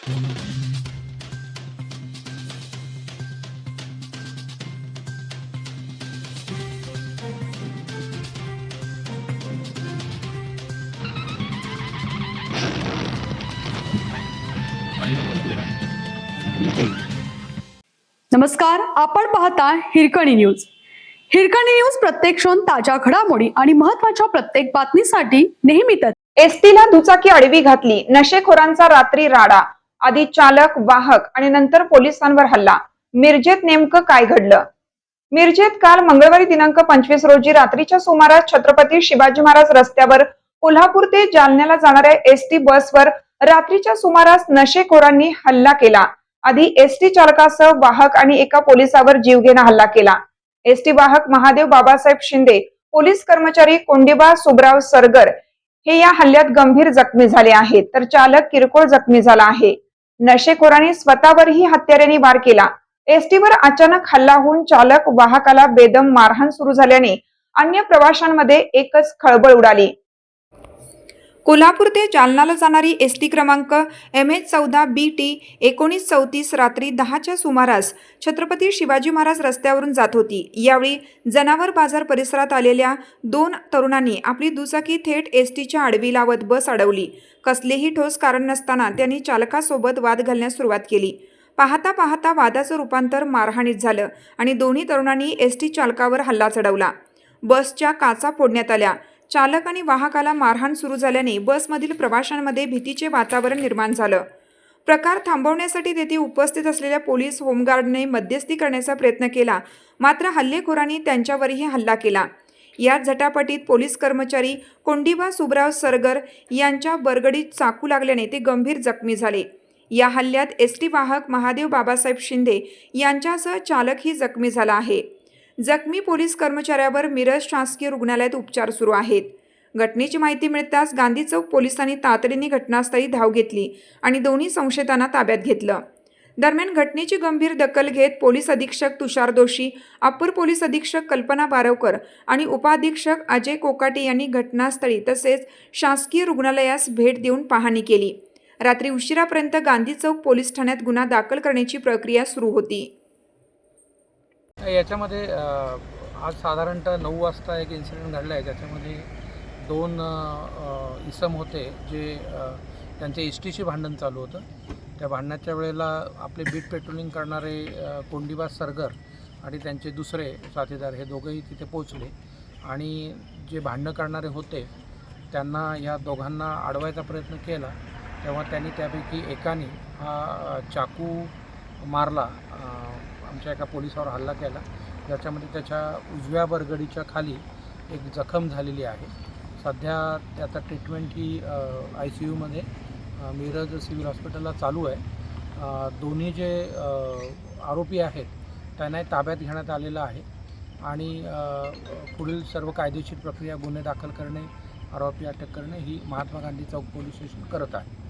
नमस्कार, आपण पाहता हिरकणी न्यूज. हिरकणी न्यूज प्रत्येक क्षण ताज्या घडामोडी आणि महत्त्वाच्या प्रत्येक बातमीसाठी नेहमीच. एसटीला दुचाकी आडवी घातली, नशेखोरांचा रात्री राडा, आधी चालक, वाहक आणि नंतर पोलिसांवर हल्ला. मिरजेत नेमकं काय घडलं? मिरजेत काल मंगळवारी दिनांक 25 रोजी रात्रीच्या सुमारास छत्रपती शिवाजी महाराज रस्त्यावर कोल्हापूर ते जालन्याला जाणाऱ्या एसटी बसवर रात्रीच्या सुमारास नशेखोरांनी हल्ला केला. आधी एसटी चालकासह वाहक आणि एका पोलिसावर जीवघेणा हल्ला केला. एसटी वाहक महादेव बाबासाहेब शिंदे, पोलीस कर्मचारी कोंडीबा सुबराव सरगर हे या हल्ल्यात गंभीर जखमी झाले आहेत, तर चालक किरकोळ जखमी झाला आहे. नशेखोरांनी स्वतःवरही हत्याराने वार केला. एसटीवर अचानक हल्ला होऊन चालक वाहकाला बेदम मारहाण सुरू झाल्याने अन्य प्रवाशांमध्ये एकच खळबळ उडाली. कोल्हापूर ते जालन्याला जाणारी एसटी क्रमांक MH14 BT 1934 रात्री 10च्या सुमारास छत्रपती शिवाजी महाराज रस्त्यावरून जात होती. यावेळी जनावर बाजार परिसरात आलेल्या 2 तरुणांनी आपली दुचाकी थेट एसटीच्या आडवी लावत बस अडवली. कसलेही ठोस कारण नसताना त्यांनी चालकासोबत वाद घालण्यास सुरुवात केली. पाहता पाहता वादाचं रूपांतर मारहाणीत झालं आणि दोन्ही तरुणांनी एसटी चालकावर हल्ला चढवला. बसच्या काचा फोडण्यात आल्या. चालक आणि वाहकाला मारहाण सुरू झाल्याने बसमधील प्रवाशांमध्ये भीतीचे वातावरण निर्माण झालं. प्रकार थांबवण्यासाठी तेथे उपस्थित असलेल्या पोलीस होमगार्डने मध्यस्थी करण्याचा प्रयत्न केला, मात्र हल्लेखोरांनी त्यांच्यावरही हल्ला केला. याच झटापटीत पोलीस कर्मचारी कोंडीबा सुबराव सरगर यांच्या बरगडीत चाकू लागल्याने ते गंभीर जखमी झाले. या हल्ल्यात एसटी वाहक महादेव बाबासाहेब शिंदे यांच्यासह चालकही जखमी झाला आहे. जखमी पोलीस कर्मचाऱ्यावर मिरज शासकीय रुग्णालयात उपचार सुरू आहेत. घटनेची माहिती मिळताच गांधी चौक पोलिसांनी तातडीने घटनास्थळी धाव घेतली आणि दोन्ही संशयितांना ताब्यात घेतलं. दरम्यान घटनेची गंभीर दखल घेत पोलीस अधीक्षक तुषार दोशी, अप्पर पोलीस अधीक्षक कल्पना बारवकर आणि उपाधीक्षक अजय कोकाटे यांनी घटनास्थळी तसेच शासकीय रुग्णालयास भेट देऊन पाहणी केली. रात्री उशिरापर्यंत गांधी चौक पोलीस ठाण्यात गुन्हा दाखल करण्याची प्रक्रिया सुरू होती. याच्यामध्ये आज साधारणतः 9 वाजता एक इन्सिडेंट घडला आहे, ज्याच्यामध्ये 2 इसम होते जे त्यांचे एसटीशी भांडण चालू होतं. त्या भांडणाच्या वेळेला आपले बीट पेट्रोलिंग करणारे कोंडीबा सरगर आणि त्यांचे दुसरे साथीदार हे दोघंही तिथे पोचले आणि जे भांडणं करणारे होते त्यांना या दोघांना अडवायचा प्रयत्न केला. तेव्हा त्यांनी त्यापैकी एकाने हा चाकू मारला, आमच्या एका पोलिसावर हल्ला केला, ज्याच्यामध्ये त्याच्या उजव्या बरगडीच्या खाली एक जखम झालेली आहे. सध्या त्याचा ट्रीटमेंट ही ICUमध्ये मिरज सिव्हिल हॉस्पिटलला चालू आहे. दोन्ही जे आरोपी आहेत त्यांना ताब्यात घेण्यात आलेलं आहे आणि पुढील सर्व कायदेशीर प्रक्रिया, गुन्हे दाखल करणे, आरोपी अटक करणे ही महात्मा गांधी चौक पोलीस स्टेशन करत आहे.